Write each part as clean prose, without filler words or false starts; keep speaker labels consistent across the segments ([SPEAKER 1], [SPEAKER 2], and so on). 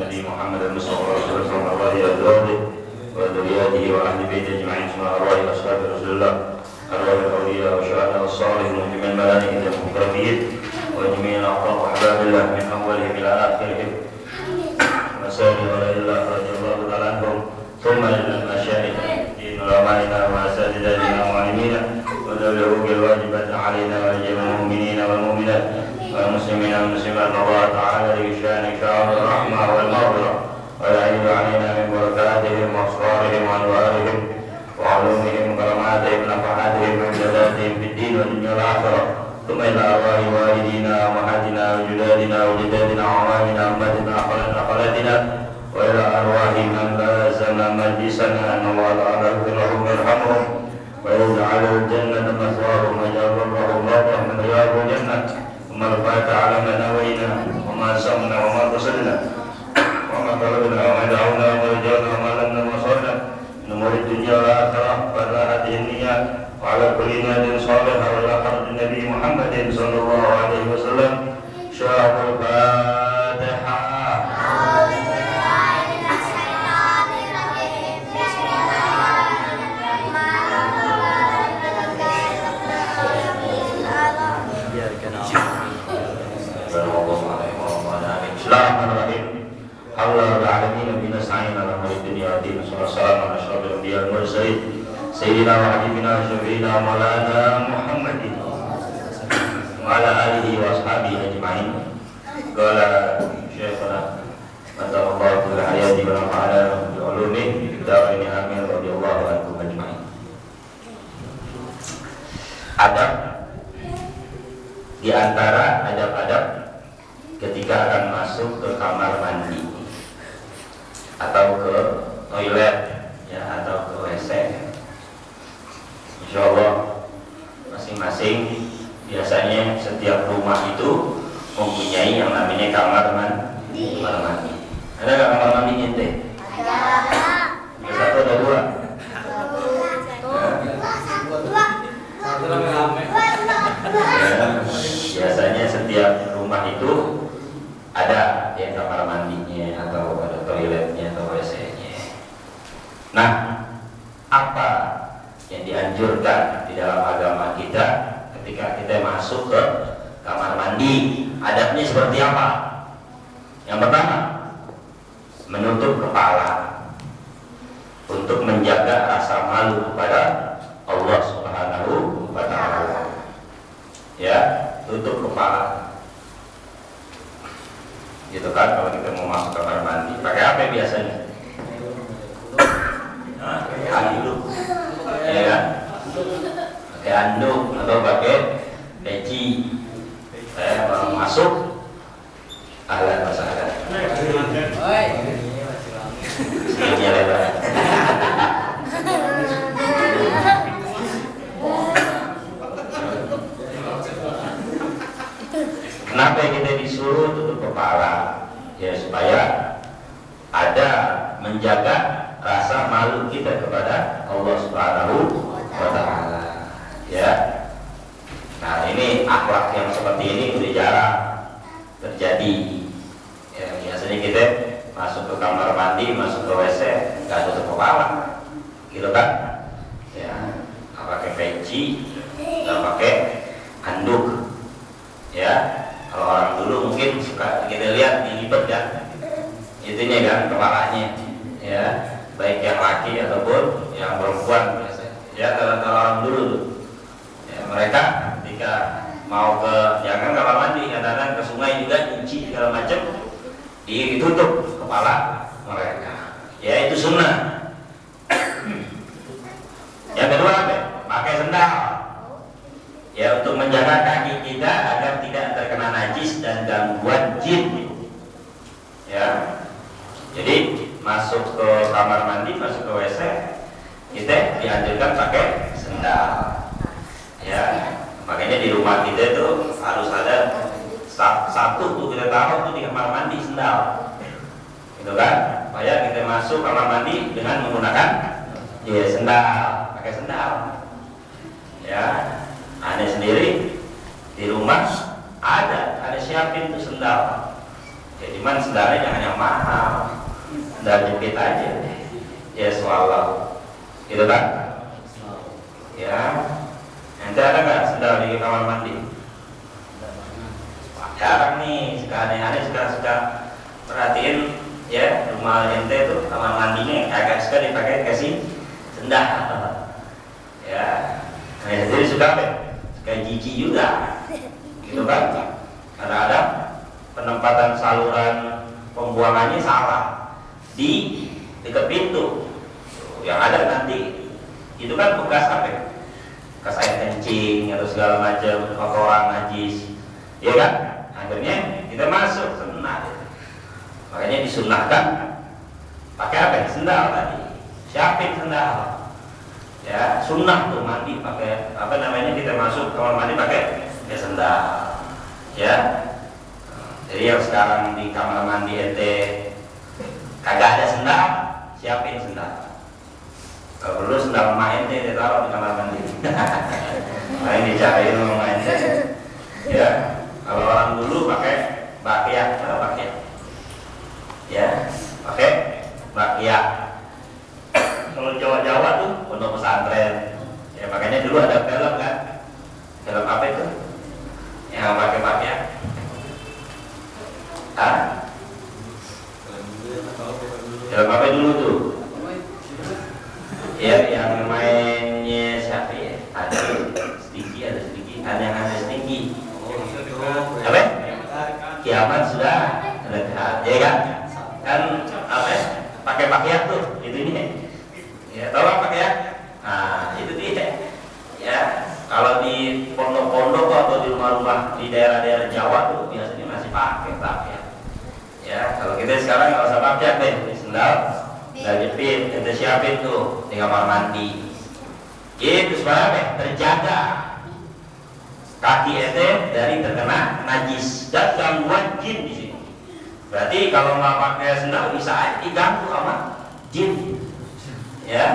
[SPEAKER 1] Nabi Muhammad sallallahu alaihi wasallam wa alihi wa dzurriyyatihi wa ahli baiti ajma'in subhanallahi wa ashabihi rasulillah arwah al-awliya wa syuhada was-salihin wa jami'il malaikati al-muqarrabin wa jami'il aqrab ahbabillah min awwalihim ila akhirihim wa sallallahu radhiyallahu ta'ala anhum thumma lil masyayikh din ulama'ina wa asatidatina wa 'alimina wa dawlahu bil wajibati 'alaina wa jami'il mu'minina wal mu'minat والمسلمين والمسلمات الله تعالى لشان شعر الرحمة والمغفرة ويعيد علينا من بركاتهم وأسرارهم وأنوارهم وعلومهم وكراماتهم ونفحاتهم وامتداداتهم في الدين والدنيا والآخرة ثم إلى أرواح والدينا وأمهاتنا وجدادنا وجدادنا وعمامنا وأمتنا وخالاتنا وإلى أرواح من لازم مجلسنا أن الله تعالى يغفر لهم ويرحمهم ويجعل الجنة مثواهم ويجعل الله من رياض الجنة وما رفعت على ما نوينا وما سمنا وما قصدنا وما طلبنا وما دعونا وما رجعنا وما لنا وصلنا من أمور الدنيا والآخرة وعلى هذه النية وعلى كل نية صالحة وعلى حرج النبي محمد صلى الله عليه وسلم شاء الفاتحة. Bismillahirrahmanirrahim. Alhamdulillahil alamin wa nasta'inu ala umuri dunya wa din. Wassalamu ala asyrofil anbiya'i wal mursalin sayyidina wa habibina wa syafi'ina maulana Muhammadin wa ala alihi wa ashabihi ajma'in. Qala Syekhuna Matallahu bil hayati wa nafa'ana bi ulumihi bidarini amin radhiyallahu anhum ajma'in. Adab di antara adab-adab ketika akan masuk ke kamar mandi atau ke toilet ya atau ke WC. Insyaallah masing-masing biasanya setiap rumah itu mempunyai yang namanya kamar mandi. Ada nggak kamar mandi ente? Ada. Satu atau dua? Biasanya setiap rumah itu ada ya kamar mandinya atau ada toiletnya atau WC-nya. Nah, apa yang dianjurkan di dalam agama kita ketika kita masuk ke kamar mandi? Adabnya seperti apa? Yang pertama, menutup kepala untuk menjaga rasa malu kepada Allah Subhanahu wa ta'ala. Ya, tutup kepala. Gitu kan, kalau kita mau masuk kamar mandi pakai apa biasanya? Pakai anduk, ya kan? Pakai anduk atau pakai peci. Saya mau masuk, ahlan wa sahlan. Sini lebar. Kenapa kita disuruh tutup kepala? Ya supaya ada menjaga rasa malu kita kepada Allah Subhanahu wa ta'ala. Ya. Nah, ini akhlak yang seperti ini udah jarang terjadi. Ya, biasanya kita masuk ke kamar mandi, masuk ke WC, nggak tutup kepala, gitu kan? Ya, nggak pakai peci, nggak pakai handuk, ya. Kalau orang dulu mungkin suka kita lihat dilipet kan, itunya kan kepalanya, ya, baik yang laki ataupun yang perempuan biasanya. Ya kalau orang dulu tuh, ya, mereka ketika mau ke jangan kamar mandi, kadang-kadang ke sungai juga nyuci segala macam, ditutup kepala mereka. Ya itu sunnah. Yang kedua apa? Pakai sendal. Ya untuk menjaga kaki kita agar tidak terkena najis dan gangguan jin. Ya. Jadi masuk ke kamar mandi, masuk ke WC, kita dianjurkan pakai sendal. Ya. Makanya Makanya di rumah kita itu harus ada satu tuh kita taruh tuh di kamar mandi sendal, gitu kan? Supaya kita masuk kamar mandi dengan menggunakan sendal, pakai sendal. Ya, Anda sendiri di rumah ada siapin tuh sendal. Ya, cuman sendalnya jangan yang mahal, sendal jepit aja. Ya, swallow, gitu kan? Ya, nanti ada nggak sendal di kamar mandi? Jarang nih, aneh-aneh suka perhatiin ya, rumah ente tuh kamar mandinya agak suka dipakai kasih sendal. Ya, jadi suka jijik juga, gitu kan? Karena ada penempatan saluran pembuangannya salah di dekat pintu. Yang ada nanti itu kan bekas apa? Bekas air kencing atau segala macam kotoran najis, ya kan? Akhirnya kita masuk senang. Makanya disunahkan pakai apa? Sendal tadi. Siapin sendal. Ya, sunnah tuh mandi pakai apa namanya, kita masuk kamar mandi pakai sendal. Ya. Jadi yang sekarang di kamar mandi ente kagak ada sendal, siapin sendal. Kalau perlu sendal main ente ditaruh di kamar mandi. Main dicariin sama ente. Ya. Kalau orang dulu pakai bakyak, ya, pakai bakyak. Kalau Jawa-Jawa tuh pondok pesantren, ya makanya dulu ada film kan, film apa itu, yang pakai bakyak? Film apa dulu tuh? Ya, yang mainnya siapa ya? Ada Sticky, ada yang ada Sticky. Apa? Kiamat sudah dekat, ya kan? Kan apa? Pakai pakaian tuh, itu ini. Ya, tahu apa pakaian? Nah, itu dia. Ya, kalau di pondok-pondok atau di rumah-rumah di daerah-daerah Jawa tuh biasanya masih pakai pakaian. Ya, kalau kita sekarang nggak usah pakai deh, sendal, jepit, kita siapin tuh di kamar mandi. Itu supaya apa? Terjaga kaki ente dari terkena najis dan gangguan jin di sini. Berarti kalau nggak pakai sendal bisa aja diganggu sama jin. Ya.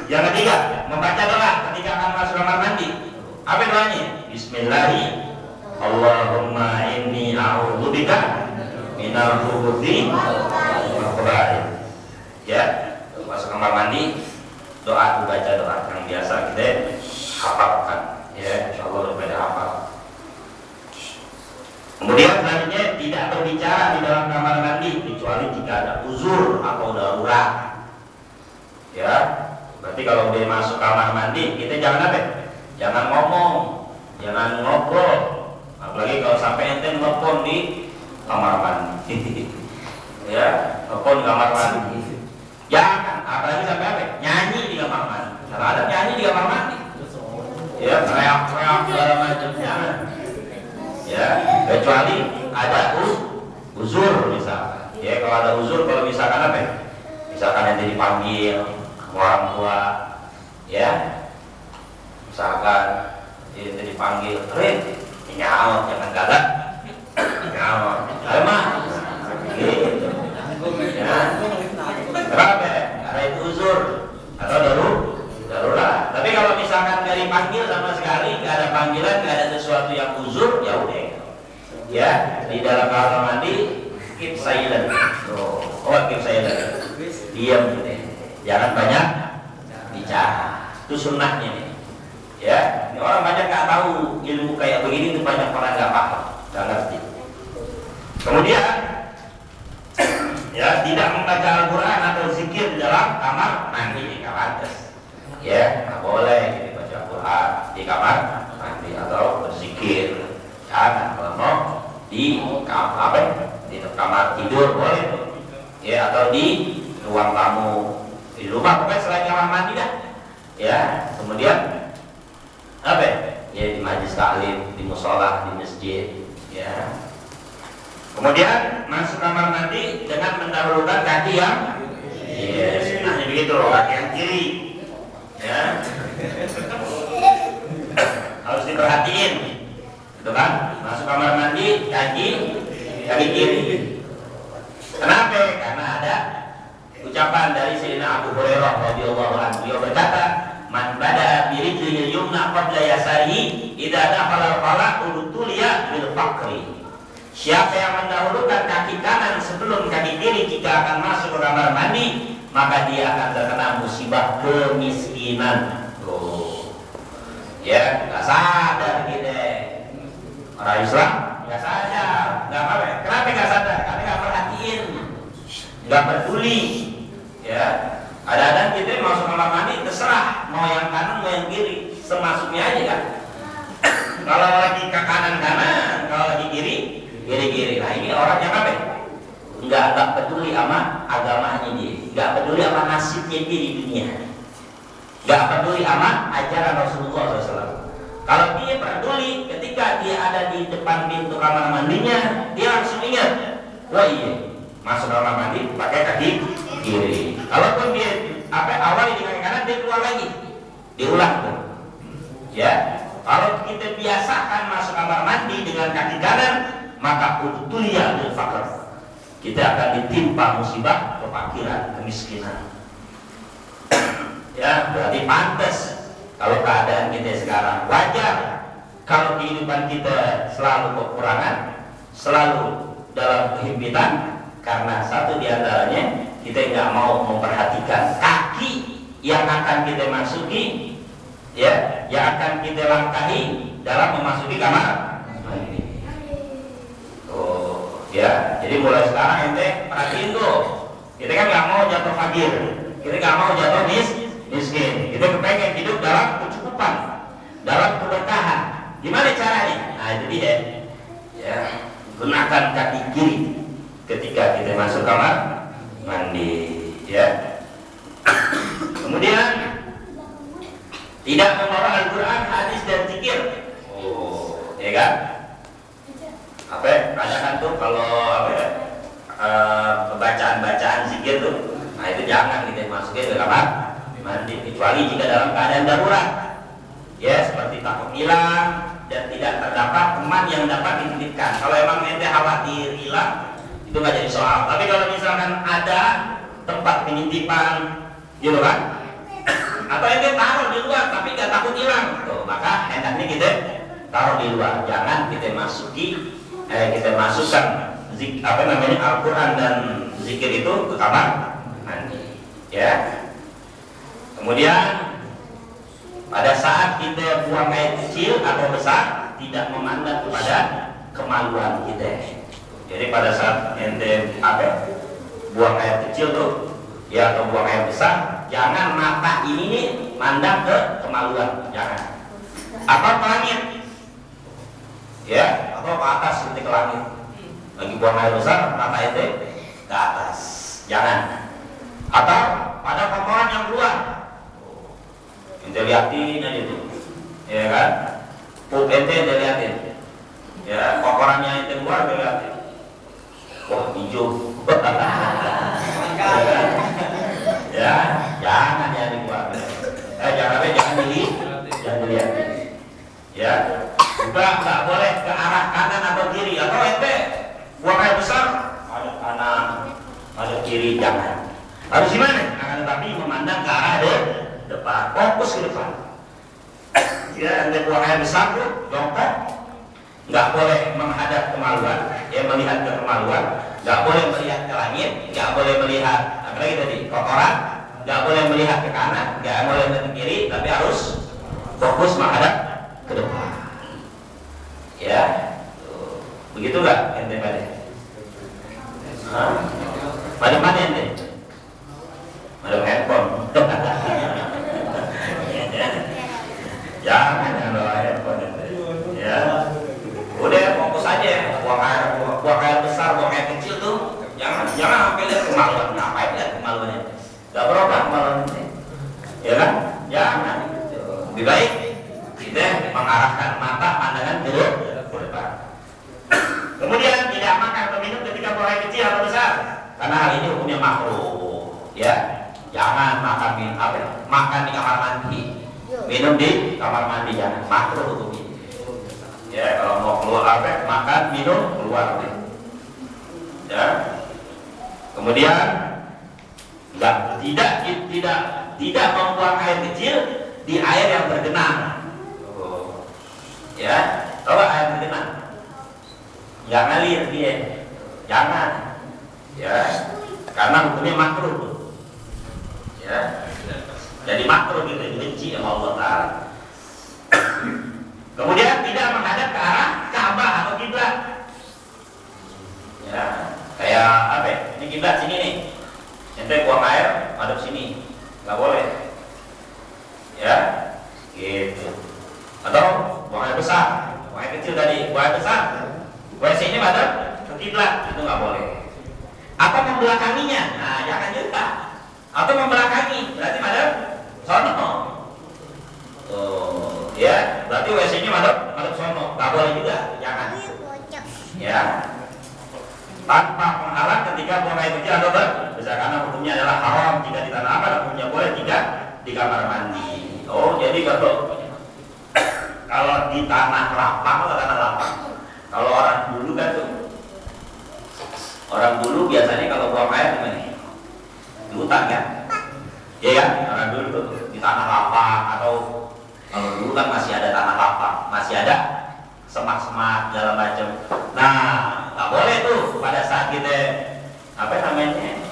[SPEAKER 1] Yang ketiga, membaca doa ketika akan masuk kamar mandi. Apa doanya? Bismillahirrahmanirrahim. Allahumma inni a'udzubika minal khubuthi wal khaba'ith. Ya, masuk kamar mandi, doa, baca doa yang biasa kita hafalkan, ya, insyaallah udah pada hafal. Kemudian selanjutnya tidak berbicara di dalam kamar mandi kecuali jika ada uzur atau darurat. Ya, berarti kalau udah masuk kamar mandi kita jangan apa? Jangan ngomong, jangan ngobrol. Apalagi kalau sampai ente nelpon di kamar mandi. Ya, nelpon di kamar mandi. Jangan, apalagi sampai apa? Nyanyi di kamar mandi. Kalau ada nyanyi di kamar mandi, ya, teriak-teriak segala macam, jangan. Ya, kecuali ada uzur misalkan. Ya, kalau ada uzur, kalau misalkan apa? Misalkan nanti dipanggil orang tua, ya, misalkan nanti dipanggil, nyawa, jangan galak, nyawa, mah, gitu. Ya, kenapa? Karena itu uzur atau darurat. Tapi kalau misalkan nggak dipanggil sama sekali, nggak ada panggilan, nggak ada sesuatu yang uzur, ya udah. Ya, di dalam kamar mandi keep silent. Keep silent. Diam gitu. Jangan banyak bicara. Itu sunnahnya nih. Ya, ini orang banyak nggak tahu ilmu kayak begini, itu banyak orang nggak paham, nggak ngerti. Kemudian, ya, tidak membaca Al-Quran atau zikir di dalam kamar mandi, nggak pantas. Ya, nggak boleh jadi baca Al-Quran di kamar mandi atau berzikir. Jangan, kalau mau di kamar tidur boleh tuh. Ya, atau di ruang tamu, di rumah, pokoknya selain kamar mandi dah. Ya, kemudian apa? Ya, di majelis taklim, di musola, di masjid. Ya. Kemudian masuk kamar mandi dengan mendahulukan kaki yang, ya, sebenarnya begitu, kaki yang kiri. Ya. perhatiin, gitu kan? Masuk kamar mandi, kaki kiri. Kenapa? Karena ada ucapan dari Sayyidina Abu Hurairah radhiyallahu anhu. Beliau berkata, "Man bada bi rijlihi yumna qabla yasarihi idza dakhala al-qala utuliya bil faqri." Siapa yang mendahulukan kaki kanan sebelum kaki kiri jika akan masuk ke kamar mandi, maka dia akan terkena musibah kemiskinan. Oh, ya, nggak sadar kita orang Islam, nggak sadar, nggak apa? Kenapa nggak sadar? Karena nggak perhatiin, nggak peduli. Ya, ada kita masuk kamar mandi terserah mau yang kanan mau yang kiri, semasuknya aja kan. Kalau lagi ke kanan, kalau lagi kiri. Nah ini orang yang apa? Nggak peduli sama agamanya dia, nggak peduli sama nasibnya dia di dunia, nggak peduli sama ajaran Rasulullah SAW. Kalau dia peduli, ketika dia ada di depan pintu kamar mandinya, dia langsung ingat, wah iya, masuk kamar mandi pakai kaki kiri. Kalaupun dia awalnya di kaki kanan, dia keluar lagi, diulang tuh. Ya, kalau kita biasakan masuk kamar mandi dengan kaki kanan, maka utulia bil faqr, kita akan ditimpa musibah kefakiran, kemiskinan. Ya, berarti pantas kalau keadaan kita sekarang. Wajar kalau kehidupan kita selalu kekurangan, selalu dalam kehimpitan, karena satu diantaranya kita nggak mau memperhatikan kaki yang akan kita masuki, ya, yang akan kita langkahi dalam memasuki kamar. Ya, jadi mulai sekarang ente perhatiin tuh, kita kan nggak mau jatuh fakir, kita nggak mau jatuh miskin, kita kepengen hidup dalam kecukupan, dalam keberkahan. Gimana caranya? Nah itu dia. Ya, gunakan kaki kiri ketika kita masuk kamar mandi. Ya. Kemudian tidak membawa Al-Quran, hadis dan zikir. Oh, ya kan? Tanyakan tuh kalau bacaan zikir tuh, nah itu jangan kita masukin ke kamar mandi kecuali jika dalam keadaan darurat, ya, seperti takut hilang dan tidak terdapat teman yang dapat dititipkan. Kalau emang ente khawatir hilang, itu nggak jadi soal. Tapi kalau misalkan ada tempat penitipan, gitu kan, atau ente taruh di luar tapi nggak takut hilang, tuh, maka hendaknya kita taruh di luar, jangan kita kita masukkan Al-Quran dan zikir itu ke kamar mandi. Ya. Kemudian pada saat kita buang air kecil atau besar, tidak memandang kepada kemaluan kita. Jadi pada saat ente buang air kecil tuh, ya, atau buang air besar, jangan mata ini nih mandang ke kemaluan, jangan. Apa langit? Ya, atau ke atas seperti ke langit. Lagi buang air besar, mata ente ke atas, jangan. Atau pada kotoran yang keluar, ente liatin aja tuh, ya kan? Pup ente liatin, ya, kotorannya ente keluar ente liatin. Wah, hijau. Ya, jangan ya dikeluar. Jangan dilihatin. Ya. Juga nggak boleh ke arah kanan atau kiri, atau ente buang air besar ada kanan ada kiri, jangan. Harus gimana? Akan tetapi memandang ke arah depan, fokus ke depan. Ya, ente buang air besar tuh jongkok, nggak boleh menghadap kemaluan, ya, melihat ke kemaluan, nggak boleh melihat ke langit, nggak boleh melihat apalagi tadi kotoran, nggak boleh melihat ke kanan, nggak boleh melihat ke kiri, tapi harus fokus menghadap ke depan. Ya, begitu nggak ente pada? Pada mana ente? Pada handphone. Jangan bawa handphone ente. Ya, udah fokus aja. Buang air besar, buang air kecil tuh, jangan sampai lihat kemaluan. Ngapain lihat kemaluannya? Gak berubah kemaluan ente. Ya kan? Jangan. Lebih baik kita mengarahkan mata pandangan ke depan. Kemudian tidak makan atau minum ketika buang air kecil atau besar, karena hal ini hukumnya makruh. Ya, jangan makan di kamar mandi, minum di kamar mandi, jangan, makruh hukumnya. Ya, kalau mau keluar apa? Makan, minum, keluar. Ya. Kemudian tidak membuang air kecil di air yang bergenang. Ya, kalau air bergenang nggak ngalir dia, jangan. Ya, karena hukumnya makruh. Ya, jadi makruh gitu, dibenci sama Allah Taala. Kemudian tidak menghadap ke arah Ka'bah atau kiblat. Ya, kayak apa? Ini kiblat sini nih. Ente buang air madep sini, nggak boleh. Ya, gitu. Atau buang air besar, buang air kecil tadi, buang air besar. WC-nya madep ke kiblat, itu nggak boleh. Atau membelakanginya, nah jangan juga. Atau membelakangi, berarti madep sono. Tuh, ya, berarti WC-nya madep sono, nggak boleh juga, jangan. Ya, tanpa penghalang ketika buang air kecil atau besar, karena hukumnya adalah haram jika di tanah apa, hukumnya boleh jika di kamar mandi. Oh, jadi kalau di tanah lapang atau tanah lapang, kalau orang dulu kan tuh, orang dulu biasanya kalau buang air gimana? Di hutan kan? Iya kan? Orang dulu tuh di tanah lapang, atau kalau dulu kan masih ada tanah lapang, masih ada semak-semak segala macam. Nah, nggak boleh tuh pada saat kita apa namanya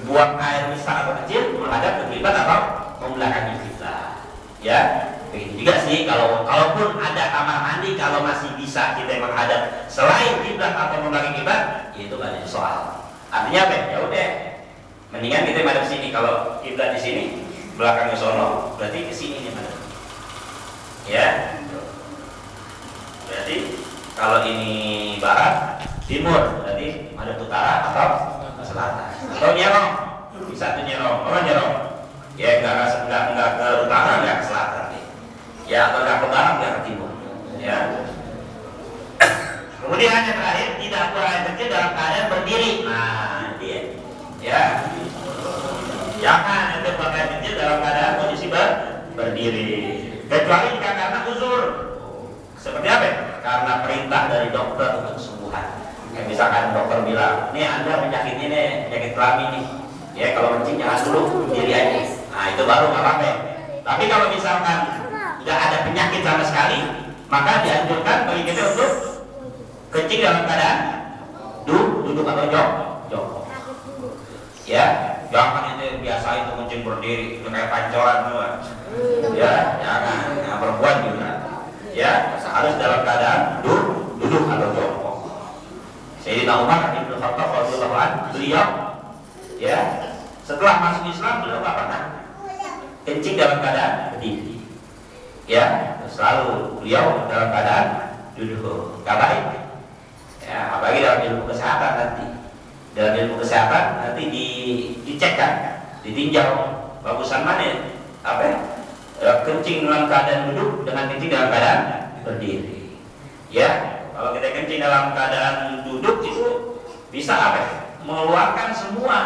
[SPEAKER 1] buang air besar atau kecil menghadap ke kiblat atau membelakangi kiblat. Ya, begitu juga sih kalaupun ada kamar mandi, kalau masih bisa kita menghadap selain kiblat atau membelakangi kiblat, itu nggak ada soal. Artinya apa? Ya udah, mendingan kita madep sini. Kalau kiblat di sini, belakangnya sono, berarti ke sini nih madep. Ya. Berarti kalau ini barat, timur, berarti madep utara atau selatan. Atau nyerong, bisa tuh nyerong, nyerong. Ya enggak ke utara, enggak ke selatan. Ya, atau enggak ke barat, enggak ke timur. Ya. Kemudian yang terakhir, tidak buang air kecil dalam keadaan berdiri. Nah, dia. Ya. Jangan ente buang air kecil dalam keadaan kondisi berdiri. Kecuali jika karena uzur. Seperti apa? Karena perintah dari dokter untuk kesembuhan. Kayak misalkan dokter bilang, nih Anda penyakitnya nih, penyakit kelamin nih. Ya, kalau kencing jangan dulu, berdiri aja. Nah, itu baru nggak apa-apa. Tapi kalau misalkan nggak ada penyakit sama sekali, maka dianjurkan bagi kita untuk kencing dalam keadaan duduk atau jongkok. Ya, jangan itu biasa itu kencing berdiri, itu kayak pancoran semua. Ya, jangan. Yang perempuan juga. Ya, harus dalam keadaan duduk atau jongkok. Sayyidina Umar bin Khattab radhiyallahu anhu, beliau ya setelah masuk Islam beliau nggak pernah kencing dalam keadaan berdiri. Ya, selalu beliau dalam keadaan duduk. Gak baik. Ya, apalagi dalam ilmu kesehatan nanti. Dalam ilmu kesehatan nanti dicek kan, ditinjau bagusan mana apa ya? Kencing dalam keadaan duduk dengan kencing dalam keadaan berdiri. Ya, kalau kita kencing dalam keadaan duduk itu bisa apa? Mengeluarkan semua.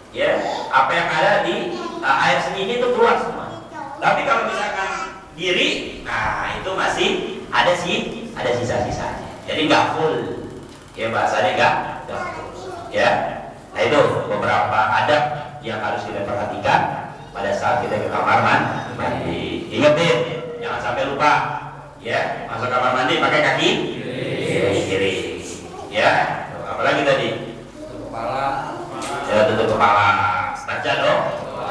[SPEAKER 1] Ya, apa yang ada di air seni itu keluar semua. Tapi kalau misalkan diri, nah itu masih ada sisa-sisanya. Jadi nggak full. Ya, bahasanya nggak full. Ya, nah itu beberapa adab yang harus kita perhatikan pada saat kita ke kamar mandi. Ingetin, jangan sampai lupa. Ya, masuk kamar mandi pakai kaki kiri. Ya, apalagi tadi? Tutup kepala. Ya, tutup kepala. Saja dong.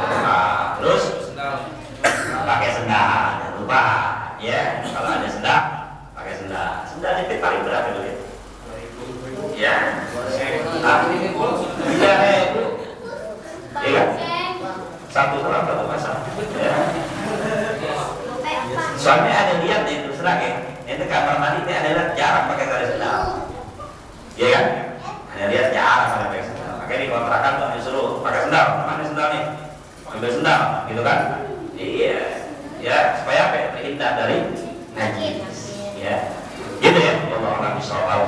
[SPEAKER 1] Nah, terus pakai sendal. Jangan lupa. Ya, kalau ada sendal, pakai sendal. Sendal jepit paling berat itu. Ya. Iya. Satu orang satu pasang. Ya. Soalnya ada lihat itu serang ya. Itu kamar mandi ini ada jarang pakai tali sendal. Iya kan? Ada lihat jarang pakai sendal. Makanya di kontrakan tuh disuruh pakai sendal. Mana sendalnya? Ambil sendal, gitu kan? Iya. Ya, supaya apa? Terhindar dari najis. Ya. Gitu ya. Wallahu a'lam bishawab.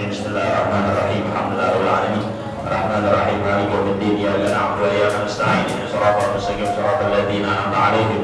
[SPEAKER 1] Bismillahirrahmanirrahim. Alhamdulillahirabbil alamin. Rahmanir Rahim. Maliki yaumiddin. Iyyaka na'budu wa iyyaka nasta'in. Ihdinas siratal mustaqim. Siratal ladzina an'amta 'alaihim